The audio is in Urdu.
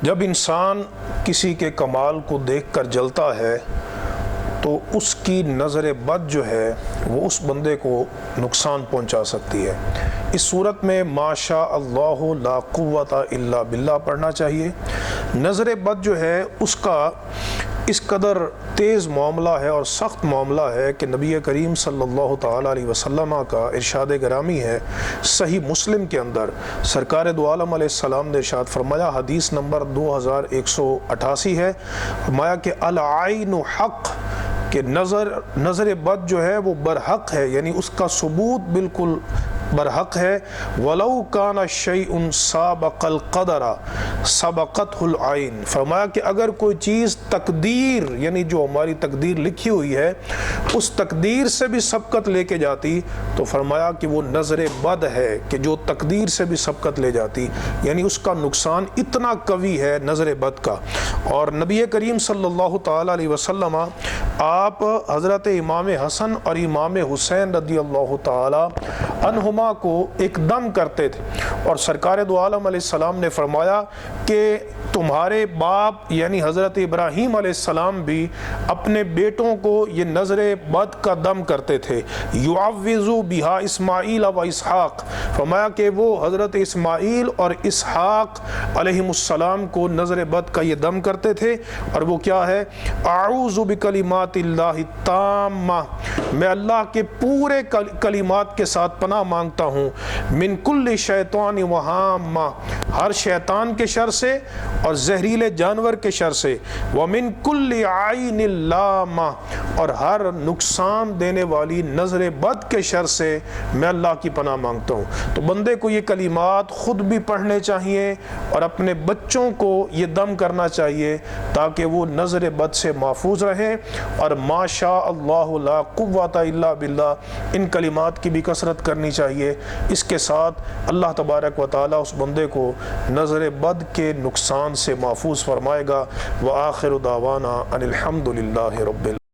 جب انسان کسی کے کمال کو دیکھ کر جلتا ہے تو اس کی نظر بد جو ہے وہ اس بندے کو نقصان پہنچا سکتی ہے۔ اس صورت میں ما شاء اللہ لا قوت الا باللہ پڑھنا چاہیے۔ نظر بد جو ہے اس کا اس قدر تیز معاملہ ہے اور سخت معاملہ ہے کہ نبی کریم صلی اللہ تعالیٰ علیہ وسلم کا ارشاد گرامی ہے صحیح مسلم کے اندر، سرکار دو عالم علیہ السلام نے ارشاد فرمایا، حدیث نمبر 2188 ہے، فرمایا کہ العین حق، کہ نظر بد جو ہے وہ برحق ہے، یعنی اس کا ثبوت بالکل برحق ہے۔ وَلَوْ كَانَ شَيْءٌ سَابَقَ الْقَدَرَ سَبَقَتْهُ الْعَيْنُ، فرمایا کہ اگر کوئی چیز تقدیر، یعنی جو ہماری تقدیر لکھی ہوئی ہے اس تقدیر سے بھی سبقت لے کے جاتی تو فرمایا کہ وہ نظر بد ہے، کہ جو تقدیر سے بھی سبقت لے جاتی، یعنی اس کا نقصان اتنا قوی ہے نظر بد کا۔ اور نبی کریم صلی اللہ تعالیٰ علیہ وسلم آپ حضرت امام حسن اور امام حسین رضی اللہ تعالیٰ عنہما کو ایک دم کرتے تھے، اور سرکار دو عالم علیہ السلام نے فرمایا کہ تمہارے باپ یعنی حضرت ابراہیم علیہ السلام بھی اپنے بیٹوں کو یہ نظر بد کا دم کرتے تھے، یعوذ بہا اسماعیل و اسحاق، فرمایا کہ وہ حضرت اسماعیل اور اسحاق علیہ السلام کو نظر بد کا یہ دم کرتے تھے، اور وہ کیا ہے، اعوذ بکلمات اللہ التامہ، میں اللہ کے پورے کلمات کے ساتھ پناہ مانگتا ہوں، من کل شیطان وہامہ، ہر شیطان کے شر سے اور زہریلے جانور کے شر سے، ومن کل عین لامہ، اور ہر نقصان دینے والی نظر بد کے شر سے میں اللہ کی پناہ مانگتا ہوں۔ تو بندے کو یہ کلمات خود بھی پڑھنے چاہیے اور اپنے بچوں کو یہ دم کرنا چاہیے تاکہ وہ نظر بد سے محفوظ رہیں، اور ما شاء اللہ لا قوت الا باللہ ان کلمات کی بھی کثرت کرنی چاہیے۔ اس کے ساتھ اللہ تبارک و تعالیٰ اس بندے کو نظر بد کے نقصان سے محفوظ فرمائے گا۔ وآخر دعوانا ان الحمد للہ رب العالمین۔